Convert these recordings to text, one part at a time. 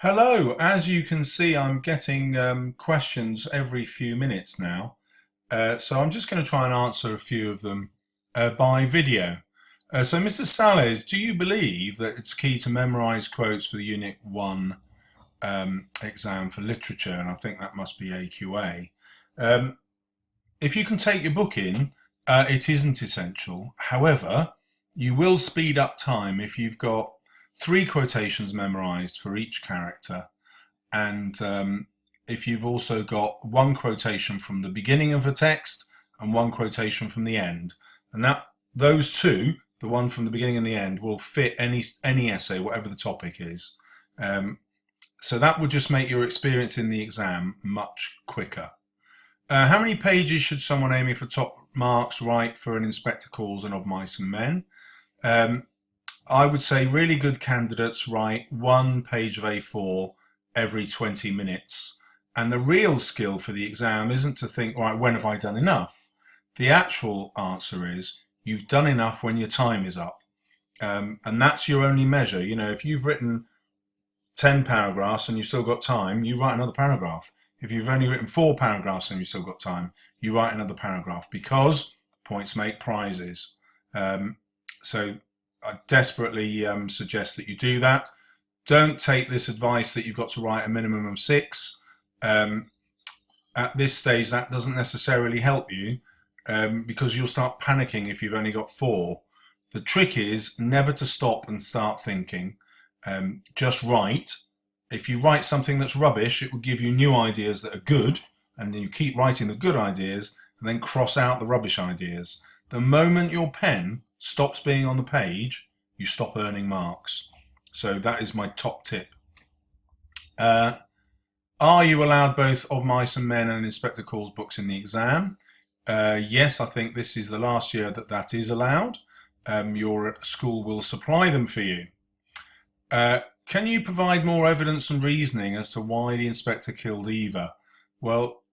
Hello, as you can see, I'm getting questions every few minutes now. So I'm just going to try and answer a few of them by video. So Mr. Salles, do you believe that it's key to memorize quotes for the Unit 1 exam for literature? And I think that must be AQA. Um, if you can take your book in, it isn't essential. However, you will speed up time if you've got three quotations memorized for each character, and if you've also got one quotation from the beginning of a text and one quotation from the end, and that those two, the one from the beginning and the end, will fit any essay, whatever the topic is. So that would just make your experience in the exam much quicker. How many pages should someone aiming for top marks write for an Inspector Calls and Of Mice and Men? I would say really good candidates write 1 page of A4 every 20 minutes. And the real skill for the exam isn't to think, right, when have I done enough? The actual answer is you've done enough when your time is up. And that's your only measure. You know, if you've written 10 paragraphs and you've still got time, you write another paragraph. If you've only written 4 paragraphs and you've still got time, you write another paragraph, because points make prizes. So I desperately suggest that you do that. Don't take this advice that you've got to write a minimum of 6. At this stage, that doesn't necessarily help you, because you'll start panicking if you've only got 4. The trick is never to stop and start thinking. Just write. If you write something that's rubbish, it will give you new ideas that are good, and you keep writing the good ideas and then cross out the rubbish ideas. The moment your pen stops being on the page, you stop earning marks. So that is my top tip. Are you allowed both Of Mice and Men and Inspector Calls books in the exam? Yes, I think this is the last year that is allowed. Your school will supply them for you. Can you provide more evidence and reasoning as to why the inspector killed Eva? Well,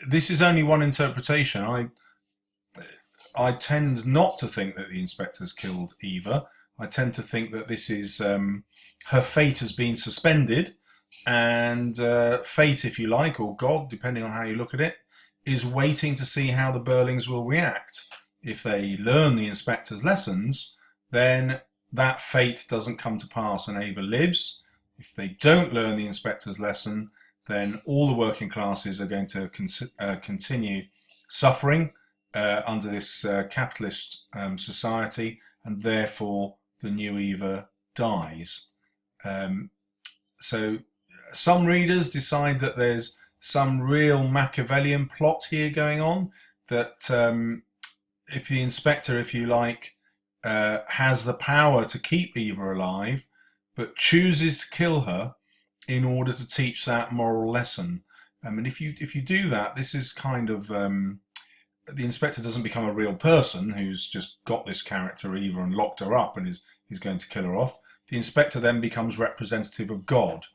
this is only one interpretation. I tend not to think that the inspector's killed Eva. I tend to think that this is her fate has been suspended, and fate, if you like, or God, depending on how you look at it, is waiting to see how the Burlings will react. If they learn the inspector's lessons, then that fate doesn't come to pass and Ava lives. If they don't learn the inspector's lesson, then all the working classes are going to continue suffering under this capitalist society, and therefore the new Eva dies. So some readers decide that there's some real Machiavellian plot here going on, that if the inspector, if you like, has the power to keep Eva alive, but chooses to kill her in order to teach that moral lesson. And if you do that, this is kind of the inspector doesn't become a real person who's just got this character Eva and locked her up and is going to kill her off. The inspector then becomes representative of God.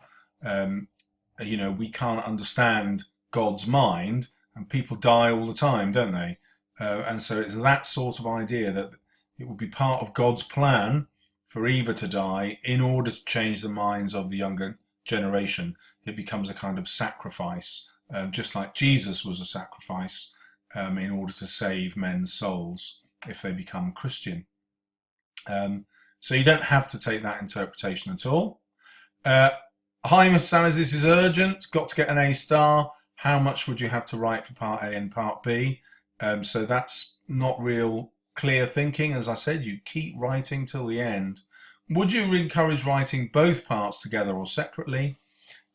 You know, we can't understand God's mind, and people die all the time, don't they? And so it's that sort of idea that it would be part of God's plan for Eva to die in order to change the minds of the younger generation. It becomes a kind of sacrifice, just like Jesus was a sacrifice in order to save men's souls if they become Christian. So you don't have to take that interpretation at all. Hi, Miss Salles, this is urgent. Got to get an A star. How much would you have to write for Part A and Part B? So that's not real clear thinking. As I said, you keep writing till the end. Would you encourage writing both parts together or separately?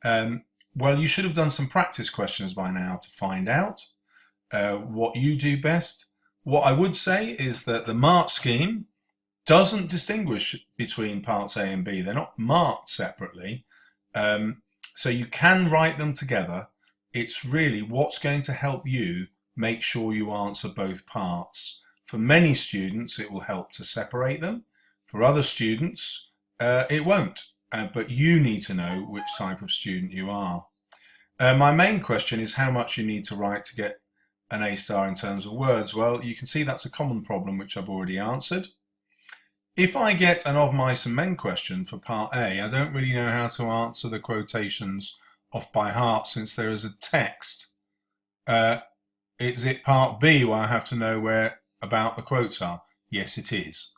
Well, you should have done some practice questions by now to find out what you do best. What I would say is that the mark scheme doesn't distinguish between parts A and B. They're not marked separately. So you can write them together. It's really what's going to help you make sure you answer both parts. For many students, it will help to separate them. For other students, it won't. But you need to know which type of student you are. My main question is how much you need to write to get an A star in terms of words. Well, you can see that's a common problem which I've already answered. If I get an Of Mice and Men question for part A, I don't really know how to answer the quotations off by heart since there is a text. Is it part B where I have to know where about the quotes are? Yes, it is.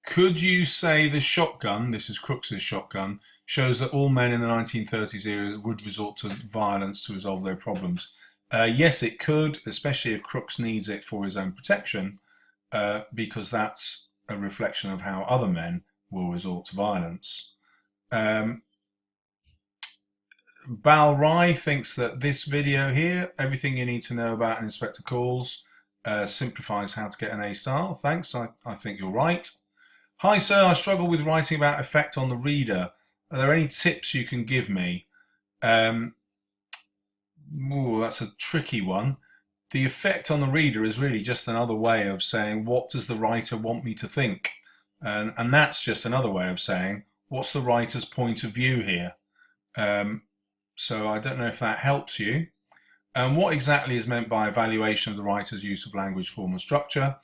Could you say the shotgun, this is Crooks's shotgun, shows that all men in the 1930s era would resort to violence to resolve their problems? Yes, it could, especially if Crooks needs it for his own protection, because that's a reflection of how other men will resort to violence. Bal Rai thinks that this video here, everything you need to know about an Inspector Calls, simplifies how to get an A star. Thanks, I think you're right. Hi sir, I struggle with writing about effect on the reader. Are there any tips you can give me? That's a tricky one. The effect on the reader is really just another way of saying, what does the writer want me to think? And that's just another way of saying, what's the writer's point of view here? So I don't know if that helps you. What exactly is meant by evaluation of the writer's use of language, form and structure?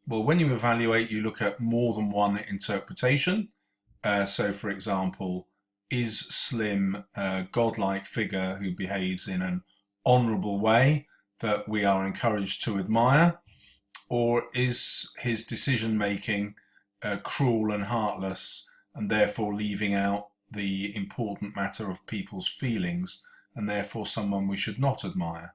Well, when you evaluate, you look at more than one interpretation. So, for example, is Slim a godlike figure who behaves in an honourable way that we are encouraged to admire? Or is his decision-making cruel and heartless and therefore leaving out the important matter of people's feelings and therefore someone we should not admire?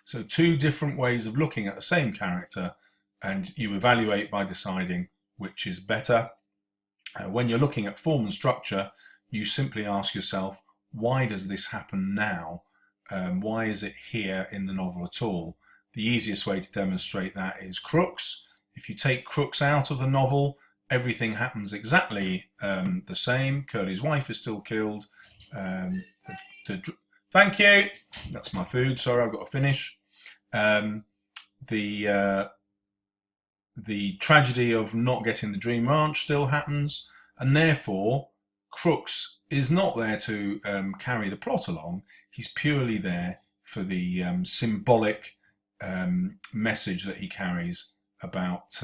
So two different ways of looking at the same character, and you evaluate by deciding which is better. When you're looking at form and structure, you simply ask yourself, why does this happen now? Why is it here in the novel at all? The easiest way to demonstrate that is Crooks. If you take Crooks out of the novel, everything happens exactly the same. Curly's wife is still killed. Thank you. That's my food. Sorry, I've got to finish. The tragedy of not getting the Dream Ranch still happens, and therefore Crooks is not there to carry the plot along. He's purely there for the symbolic message that he carries about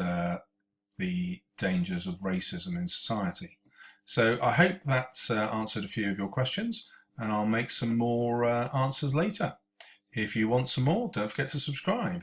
the dangers of racism in society. So I hope that's answered a few of your questions, and I'll make some more answers later. If you want some more, don't forget to subscribe.